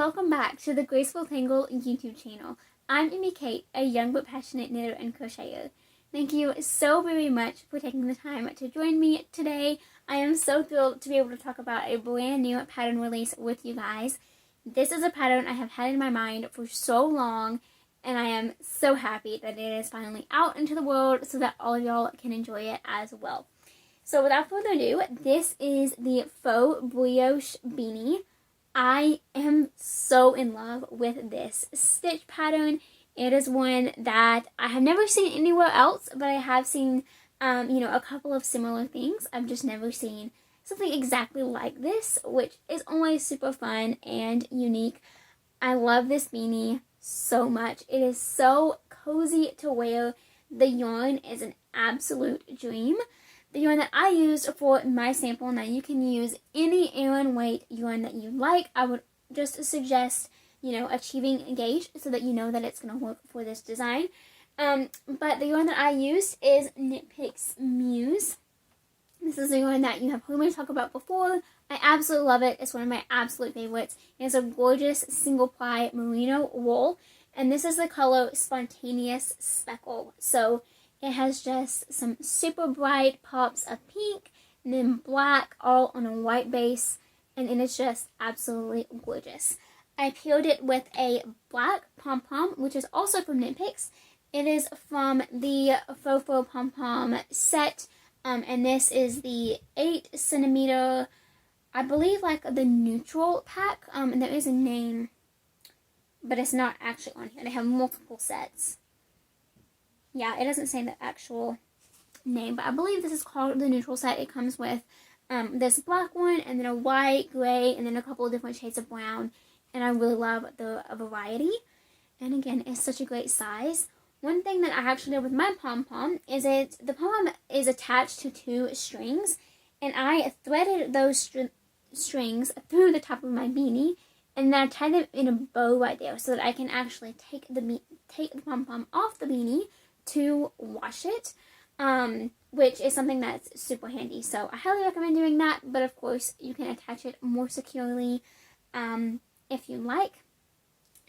welcome back to the Graceful Tangle YouTube channel. I'm Amy Kate, a young but passionate knitter and crocheter. Thank you so very much for taking the time to join me today. I am so thrilled to be able to talk about a brand new pattern release with you guys. This is a pattern I have had in my mind for so long, and I am so happy that it is finally out into the world so that all of y'all can enjoy it as well. So without further ado, this is the Faux Brioche Beanie. I am so in love with this stitch pattern. It is one that I have never seen anywhere else, but I have seen, a couple of similar things. I've just never seen something exactly like this, which is always super fun and unique. I love this beanie so much. It is so cozy to wear. The yarn is an absolute dream. The yarn that I used for my sample, now you can use any Aran weight yarn that you like. I would just suggest, achieving gauge so that you know that it's going to work for this design. But the yarn that I used is Knit Picks Muse. This is a yarn that you have heard me talk about before. I absolutely love it. It's one of my absolute favorites. It's a gorgeous single ply merino wool. And this is the color Spontaneous Speckle. So it has just some super bright pops of pink and then black all on a white base, and it is just absolutely gorgeous. I paired it with a black pom-pom, which is also from Knit Picks. It is from the Faux pom-pom set, and this is the 8 centimeter, I believe like the neutral pack, and there is a name, but it's not actually on here. They have multiple sets. Yeah, it doesn't say the actual name, but I believe this is called the neutral set. It comes with this black one, and then a white, gray, and then a couple of different shades of brown, and I really love the variety. And again, it's such a great size. One thing that I actually did with my pom-pom is the pom-pom is attached to 2 strings, and I threaded those strings through the top of my beanie, and then I tied them in a bow right there so that I can actually take the pom-pom off the beanie to wash it, which is something that's super handy. So I highly recommend doing that, but of course you can attach it more securely if you like.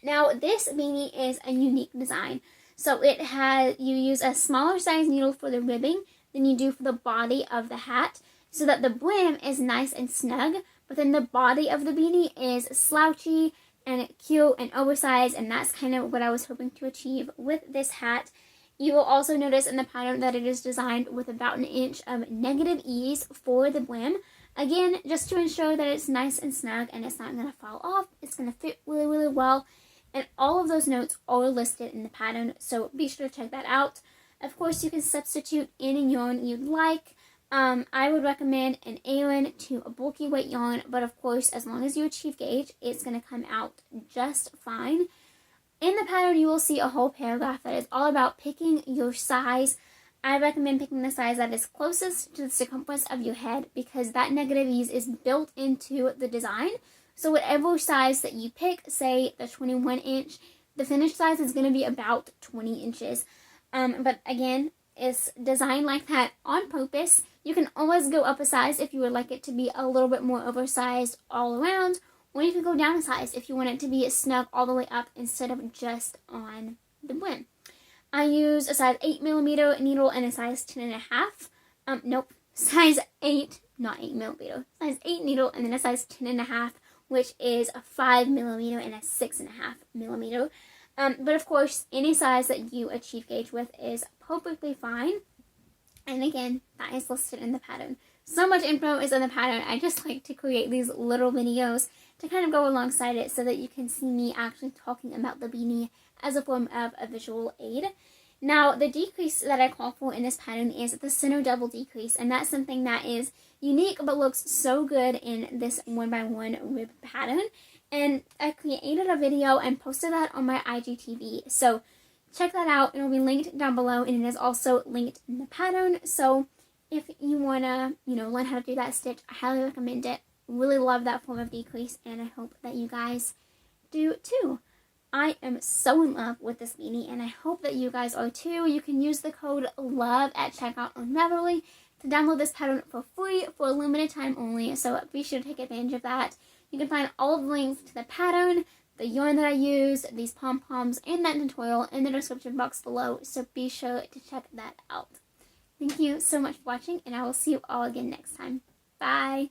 Now this beanie is a unique design. So you use a smaller size needle for the ribbing than you do for the body of the hat, so that the brim is nice and snug, but then the body of the beanie is slouchy and cute and oversized, and that's kind of what I was hoping to achieve with this hat. You will also notice in the pattern that it is designed with about 1 inch of negative ease for the brim. Again, just to ensure that it's nice and snug and it's not going to fall off. It's going to fit really, really well. And all of those notes are listed in the pattern, so be sure to check that out. Of course, you can substitute any yarn you'd like. I would recommend an Aran to a bulky weight yarn, but of course, as long as you achieve gauge, it's going to come out just fine. In the pattern, you will see a whole paragraph that is all about picking your size. I recommend picking the size that is closest to the circumference of your head, because that negative ease is built into the design. So whatever size that you pick, say the 21 inch, the finished size is going to be about 20 inches. But again, it's designed like that on purpose. You can always go up a size if you would like it to be a little bit more oversized all around, or you can go down a size if you want it to be snug all the way up instead of just on the brim. I use a size 8mm needle and a size 10.5. Size 8, not 8mm. Size 8 needle and then a size 10.5, which is a 5mm and a 6.5mm. But of course, any size that you achieve gauge with is perfectly fine. And again, that is listed in the pattern. So much info is in the pattern. I just like to create these little videos to kind of go alongside it so that you can see me actually talking about the beanie as a form of a visual aid. Now, the decrease that I call for in this pattern is the center double decrease, and that's something that is unique but looks so good in this 1x1 rib pattern. And I created a video and posted that on my IGTV, so check that out. It will be linked down below, and it is also linked in the pattern. So if you want to, learn how to do that stitch, I highly recommend it. Really love that form of decrease, and I hope that you guys do too. I am so in love with this beanie, and I hope that you guys are too. You can use the code LOVE at checkout on Ravelry to download this pattern for free for a limited time only, so be sure to take advantage of that. You can find all of the links to the pattern, the yarn that I used, these pom-poms, and that tutorial in the description box below, so be sure to check that out. Thank you so much for watching, and I will see you all again next time. Bye!